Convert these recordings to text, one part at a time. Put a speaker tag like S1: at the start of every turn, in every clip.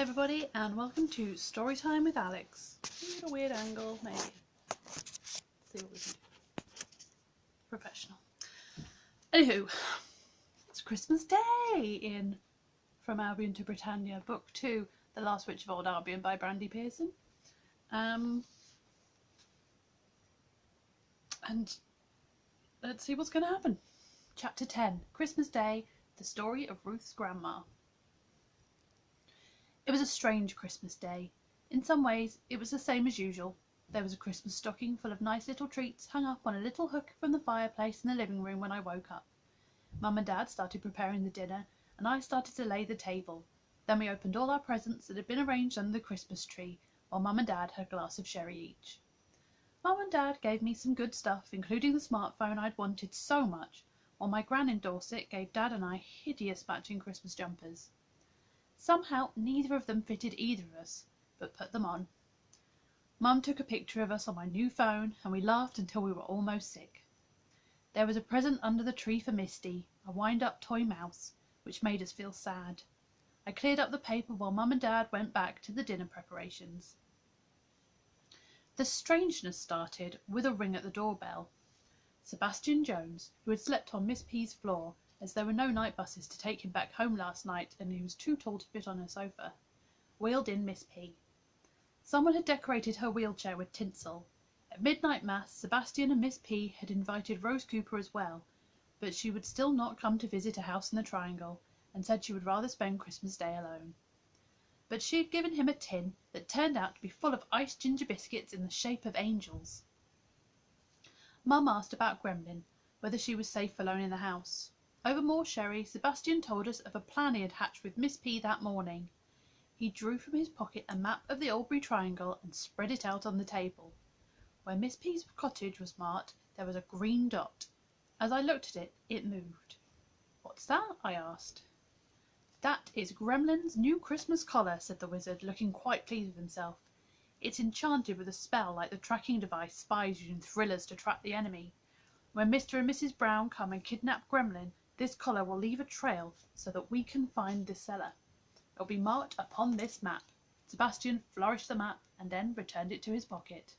S1: everybody, and welcome to Storytime with Alex. At a weird angle, maybe. Let's see what we can do. Professional. Anywho, it's Christmas Day From Allbyon to Britannia, Book 2, The Last Witch of Old Allbyon by Brandy, Pearson. And let's see what's going to happen. Chapter 10, Christmas Day, The Story of Ruth's Grandma. It was a strange Christmas day. In some ways, it was the same as usual. There was a Christmas stocking full of nice little treats hung up on a little hook from the fireplace in the living room when I woke up. Mum and Dad started preparing the dinner, and I started to lay the table. Then we opened all our presents that had been arranged under the Christmas tree, while Mum and Dad had a glass of sherry each. Mum and Dad gave me some good stuff, including the smartphone I'd wanted so much, while my gran in Dorset gave Dad and I hideous matching Christmas jumpers. Somehow neither of them fitted either of us, but put them on. Mum took a picture of us on my new phone, and we laughed until we were almost sick. There was a present under the tree for Misty, a wind-up toy mouse, which made us feel sad. I cleared up the paper while Mum and Dad went back to the dinner preparations. The strangeness started with a ring at the doorbell. Sebastian Jones, who had slept on Miss P's floor, as there were no night buses to take him back home last night and he was too tall to fit on her sofa, wheeled in Miss P. Someone had decorated her wheelchair with tinsel. At midnight mass, Sebastian and Miss P had invited Rose Cooper as well, but she would still not come to visit a house in the Triangle, and said she would rather spend Christmas Day alone. But she had given him a tin that turned out to be full of iced ginger biscuits in the shape of angels. Mum asked about Gremlin, whether she was safe alone in the house. Over more sherry, Sebastian told us of a plan he had hatched with Miss P that morning. He drew from his pocket a map of the Albury Triangle and spread it out on the table. Where Miss P's cottage was marked, there was a green dot. As I looked at it, it moved. "What's that?" I asked. "That is Gremlin's new Christmas collar," said the wizard, looking quite pleased with himself. "It's enchanted with a spell like the tracking device spies use in thrillers to track the enemy. When Mr. and Mrs. Brown come and kidnap Gremlin, this collar will leave a trail so that we can find the seller. It will be marked upon this map." Sebastian flourished the map and then returned it to his pocket.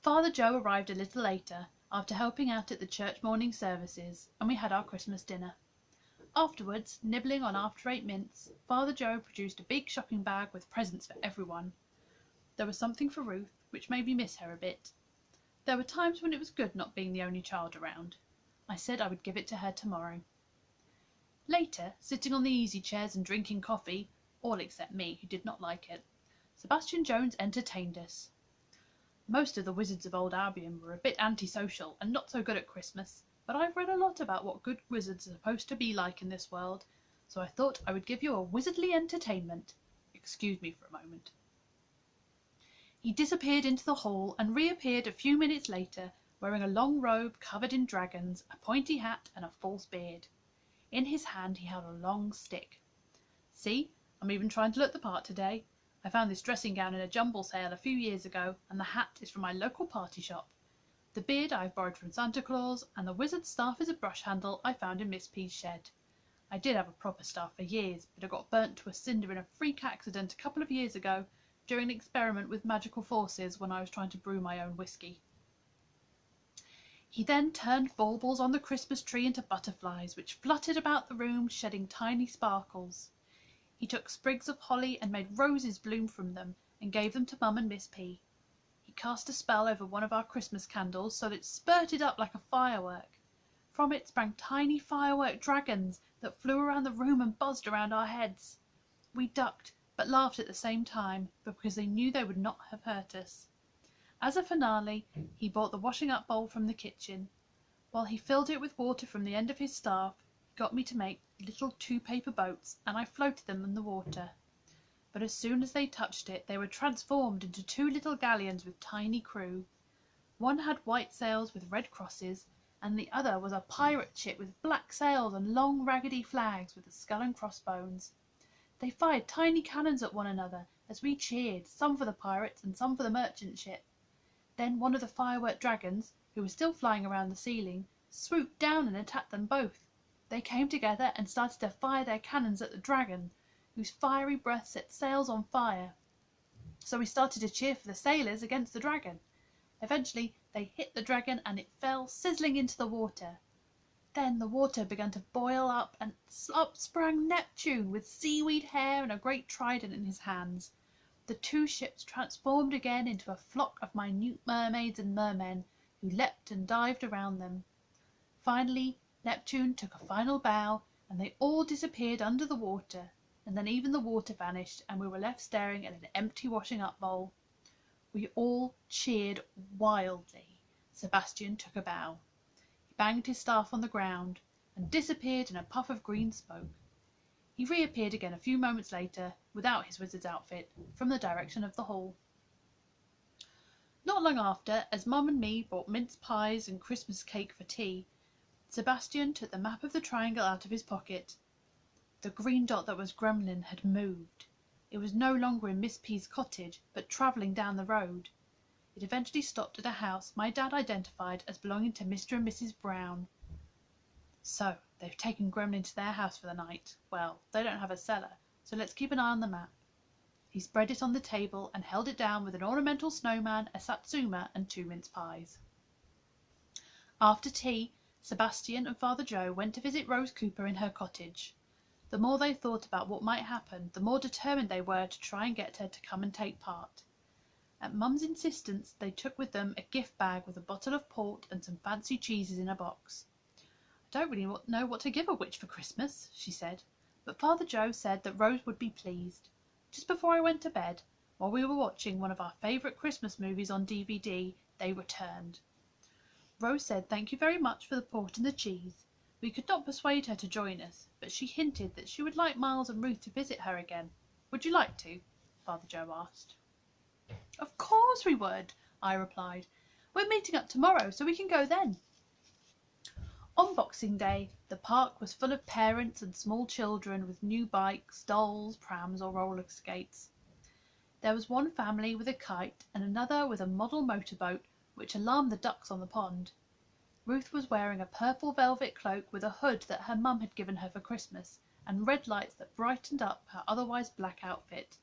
S1: Father Joe arrived a little later, after helping out at the church morning services, and we had our Christmas dinner. Afterwards, nibbling on after-eight mints, Father Joe produced a big shopping bag with presents for everyone. There was something for Ruth, which made me miss her a bit. There were times when it was good not being the only child around. I said I would give it to her tomorrow. Later, sitting on the easy chairs and drinking coffee, all except me, who did not like it, Sebastian Jones entertained us. Most of the wizards of old Albion were a bit antisocial and not so good at Christmas, but I've read a lot about what good wizards are supposed to be like in this world, so I thought I would give you a wizardly entertainment. Excuse me for a moment. He disappeared into the hall and reappeared a few minutes later, wearing a long robe covered in dragons, a pointy hat and a false beard. In his hand he held a long stick. "See, I'm even trying to look the part today. I found this dressing gown in a jumble sale a few years ago, and the hat is from my local party shop. The beard I've borrowed from Santa Claus, and the wizard's staff is a brush handle I found in Miss P's shed. I did have a proper staff for years, but it got burnt to a cinder in a freak accident a couple of years ago during an experiment with magical forces when I was trying to brew my own whiskey." He then turned baubles on the Christmas tree into butterflies, which fluttered about the room, shedding tiny sparkles. He took sprigs of holly and made roses bloom from them, and gave them to Mum and Miss P. He cast a spell over one of our Christmas candles so that it spurted up like a firework. From it sprang tiny firework dragons that flew around the room and buzzed around our heads. We ducked, but laughed at the same time, because they knew they would not have hurt us. As a finale, he brought the washing-up bowl from the kitchen. While he filled it with water from the end of his staff, he got me to make little 2-paper boats, and I floated them in the water. But as soon as they touched it, they were transformed into 2 little galleons with tiny crew. One had white sails with red crosses, and the other was a pirate ship with black sails and long raggedy flags with a skull and crossbones. They fired tiny cannons at one another as we cheered, some for the pirates and some for the merchant ship. Then one of the firework dragons, who was still flying around the ceiling, swooped down and attacked them both. They came together and started to fire their cannons at the dragon, whose fiery breath set sails on fire. So we started to cheer for the sailors against the dragon. Eventually they hit the dragon and it fell sizzling into the water. Then the water began to boil up, and up sprang Neptune with seaweed hair and a great trident in his hands. The two ships transformed again into a flock of minute mermaids and mermen who leapt and dived around them. Finally Neptune took a final bow, and they all disappeared under the water, and then even the water vanished, and we were left staring at an empty washing-up bowl. We all cheered wildly. Sebastian took a bow. He banged his staff on the ground and disappeared in a puff of green smoke. He reappeared again a few moments later, without his wizard's outfit, from the direction of the hall. Not long after, as Mum and me bought mince pies and Christmas cake for tea, Sebastian took the map of the triangle out of his pocket. The green dot that was Gremlin had moved. It was no longer in Miss P's cottage, but travelling down the road. It eventually stopped at a house my dad identified as belonging to Mr. and Mrs. Brown. So, they've taken Gremlin to their house for the night. Well, they don't have a cellar, so let's keep an eye on the map. He spread it on the table and held it down with an ornamental snowman, a satsuma and 2 mince pies. After tea, Sebastian and Father Joe went to visit Rose Cooper in her cottage. The more they thought about what might happen, the more determined they were to try and get her to come and take part. At Mum's insistence, they took with them a gift bag with a bottle of port and some fancy cheeses in a box. "I don't really know what to give a witch for Christmas," she said, but Father Joe said that Rose would be pleased. Just before I went to bed, while we were watching one of our favourite Christmas movies on DVD, they returned. Rose said thank you very much for the port and the cheese. We could not persuade her to join us, but she hinted that she would like Miles and Ruth to visit her again. "Would you like to?" Father Joe asked. "Of course we would," I replied. "We're meeting up tomorrow, so we can go then." On Boxing Day, the park was full of parents and small children with new bikes, dolls, prams or roller skates. There was one family with a kite and another with a model motorboat, which alarmed the ducks on the pond. Ruth was wearing a purple velvet cloak with a hood that her mum had given her for Christmas, and red lights that brightened up her otherwise black outfit.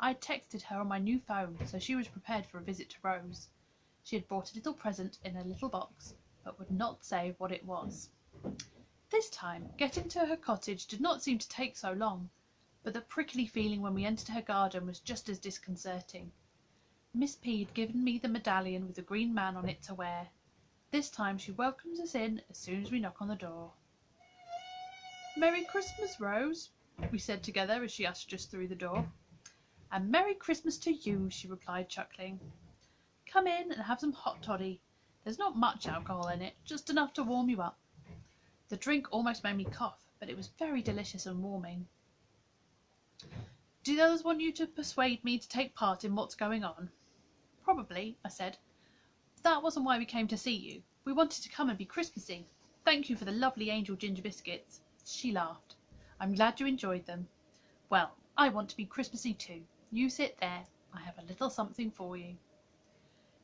S1: I had texted her on my new phone, so she was prepared for a visit to Rose. She had brought a little present in a little box, but would not say what it was. This time, getting to her cottage did not seem to take so long, but the prickly feeling when we entered her garden was just as disconcerting. Miss P had given me the medallion with the green man on it to wear. This time she welcomes us in as soon as we knock on the door. "Merry Christmas, Rose," we said together as she ushered us through the door. "And Merry Christmas to you," she replied, chuckling. "Come in and have some hot toddy. There's not much alcohol in it, just enough to warm you up." The drink almost made me cough, but it was very delicious and warming. "Do the others want you to persuade me to take part in what's going on?" "Probably," I said. "That wasn't why we came to see you. We wanted to come and be Christmassy. Thank you for the lovely angel ginger biscuits." She laughed. "I'm glad you enjoyed them. Well, I want to be Christmassy too. You sit there. I have a little something for you."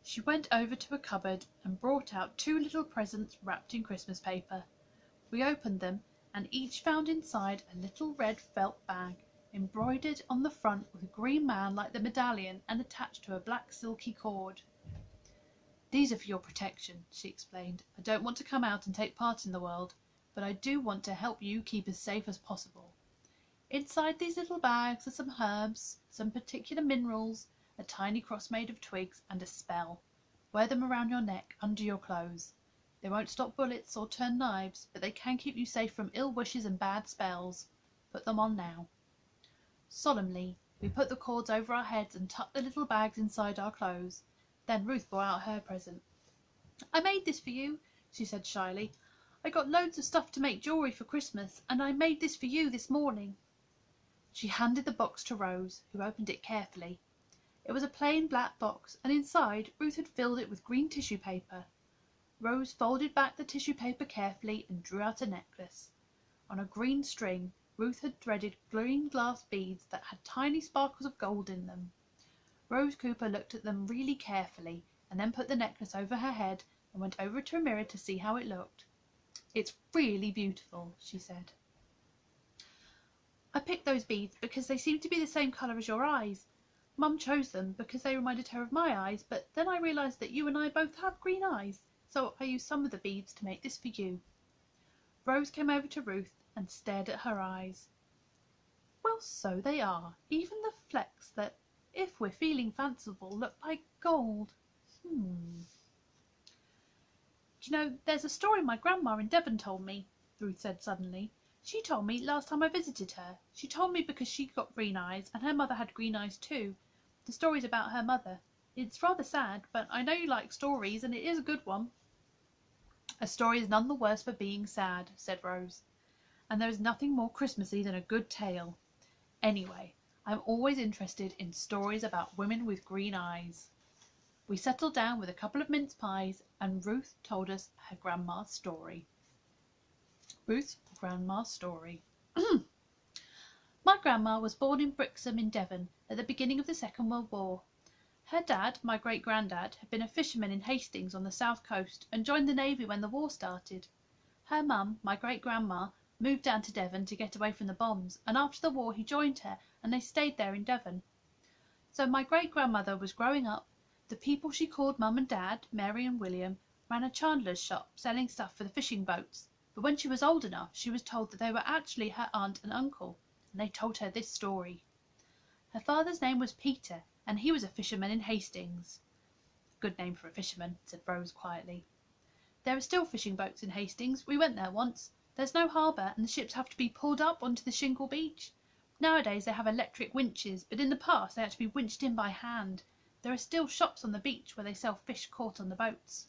S1: She went over to a cupboard and brought out 2 little presents wrapped in Christmas paper. We opened them, and each found inside a little red felt bag, embroidered on the front with a green man like the medallion and attached to a black silky cord. "These are for your protection," she explained. "I don't want to come out and take part in the world, but I do want to help you keep as safe as possible. Inside these little bags are some herbs, some particular minerals, a tiny cross made of twigs, and a spell. Wear them around your neck, under your clothes. They won't stop bullets or turn knives, but they can keep you safe from ill wishes and bad spells. Put them on now." Solemnly, we put the cords over our heads and tucked the little bags inside our clothes. Then Ruth brought out her present. "I made this for you," she said shyly. "I got loads of stuff to make jewellery for Christmas, and I made this for you this morning." She handed the box to Rose, who opened it carefully. It was a plain black box, and inside Ruth had filled it with green tissue paper. Rose folded back the tissue paper carefully and drew out a necklace. On a green string, Ruth had threaded green glass beads that had tiny sparkles of gold in them. Rose Cooper looked at them really carefully, and then put the necklace over her head and went over to a mirror to see how it looked. "It's really beautiful," she said. I picked those beads because they seem to be the same colour as your eyes. Mum chose them because they reminded her of my eyes, but then I realised that you and I both have green eyes, so I used some of the beads to make this for you." Rose came over to Ruth and stared at her eyes. "Well, so they are. Even the flecks that, if we're feeling fanciful, look like gold. You know, there's a story my grandma in Devon told me," Ruth said suddenly. "She told me last time I visited her. She told me because she got green eyes, and her mother had green eyes too. The story's about her mother. It's rather sad, but I know you like stories, and it is a good one." "A story is none the worse for being sad," said Rose. "And there is nothing more Christmassy than a good tale. Anyway, I'm always interested in stories about women with green eyes." We settled down with a couple of mince pies, and Ruth told us her grandma's story. Ruth's grandma's story. My grandma was born in Brixham in Devon at the beginning of the Second World War. Her dad, my great-granddad, had been a fisherman in Hastings on the south coast and joined the Navy when the war started. Her mum, my great-grandma, moved down to Devon to get away from the bombs, and after the war he joined her and they stayed there in Devon. So my great-grandmother was growing up. The people she called Mum and Dad, Mary and William, ran a chandler's shop selling stuff for the fishing boats, but when she was old enough she was told that they were actually her aunt and uncle, and they told her this story. Her father's name was Peter, and he was a fisherman in Hastings. "Good name for a fisherman," said Rose quietly. "There are still fishing boats in Hastings. We went there once. There's no harbour, and the ships have to be pulled up onto the shingle beach. Nowadays they have electric winches, but in the past they had to be winched in by hand. There are still shops on the beach where they sell fish caught on the boats."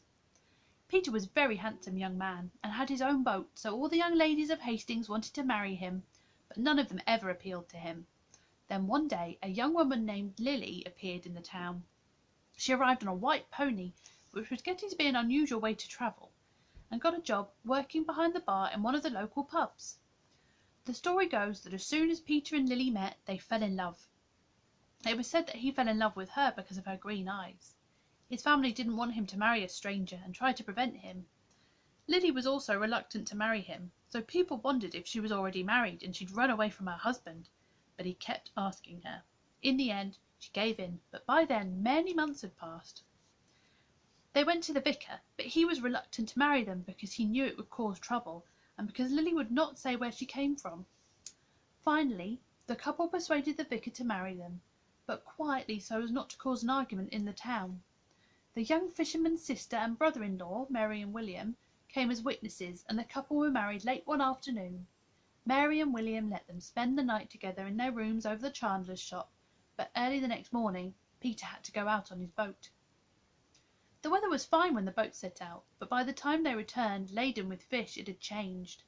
S1: Peter was a very handsome young man, and had his own boat, so all the young ladies of Hastings wanted to marry him, but none of them ever appealed to him. Then one day a young woman named Lily appeared in the town. She arrived on a white pony, which was getting to be an unusual way to travel, and got a job working behind the bar in one of the local pubs. The story goes that as soon as Peter and Lily met, they fell in love. It was said that he fell in love with her because of her green eyes. His family didn't want him to marry a stranger and tried to prevent him. Lily was also reluctant to marry him, so people wondered if she was already married and she'd run away from her husband, but he kept asking her. In the end, she gave in, but by then many months had passed. They went to the vicar, but he was reluctant to marry them because he knew it would cause trouble, and because Lily would not say where she came from. Finally, the couple persuaded the vicar to marry them, but quietly so as not to cause an argument in the town. The young fisherman's sister and brother-in-law, Mary and William, came as witnesses, and the couple were married late one afternoon. Mary and William let them spend the night together in their rooms over the chandler's shop, but early the next morning Peter had to go out on his boat. The weather was fine when the boat set out, but by the time they returned, laden with fish, it had changed.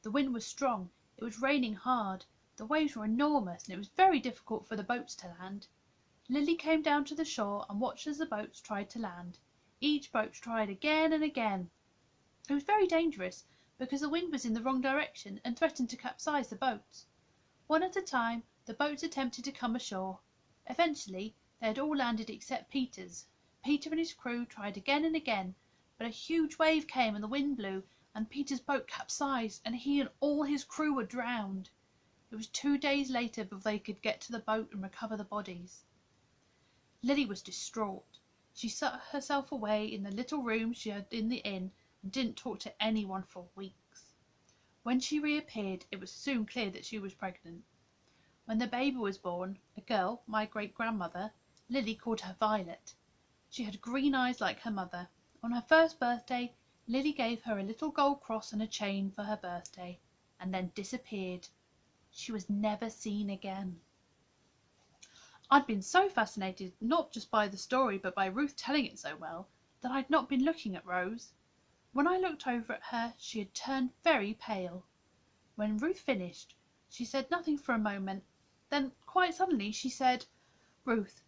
S1: The wind was strong, it was raining hard, the waves were enormous, and it was very difficult for the boats to land. Lily came down to the shore and watched as the boats tried to land. Each boat tried again and again. It was very dangerous, because the wind was in the wrong direction and threatened to capsize the boats. One at a time, the boats attempted to come ashore. Eventually, they had all landed except Peter's. Peter and his crew tried again and again, but a huge wave came and the wind blew, and Peter's boat capsized, and he and all his crew were drowned. It was 2 days later before they could get to the boat and recover the bodies. Lily was distraught. She shut herself away in the little room she had in the inn and didn't talk to anyone for weeks. When she reappeared, it was soon clear that she was pregnant. When the baby was born, a girl, my great-grandmother, Lily called her Violet. She had green eyes like her mother. On her first birthday, Lily gave her a little gold cross and a chain for her birthday, and then disappeared. She was never seen again. I'd been so fascinated, not just by the story, but by Ruth telling it so well, that I'd not been looking at Rose. When I looked over at her, she had turned very pale. When Ruth finished, she said nothing for a moment. Then, quite suddenly, she said, "Ruth,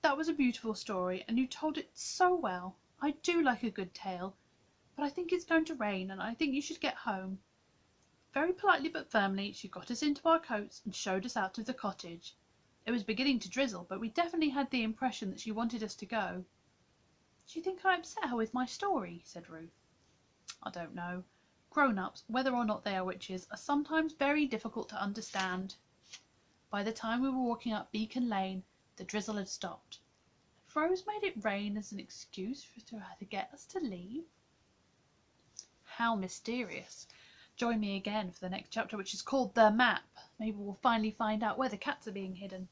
S1: that was a beautiful story, and you told it so well. I do like a good tale, but I think it's going to rain, and I think you should get home." Very politely but firmly, she got us into our coats and showed us out of the cottage. It was beginning to drizzle, but we definitely had the impression that she wanted us to go. "Do you think I upset her with my story?" said Ruth. "I don't know. Grown-ups, whether or not they are witches, are sometimes very difficult to understand." By the time we were walking up Beacon Lane, the drizzle had stopped. Had Rose made it rain as an excuse for her to get us to leave? How mysterious. Join me again for the next chapter, which is called The Map. Maybe we'll finally find out where the cats are being hidden.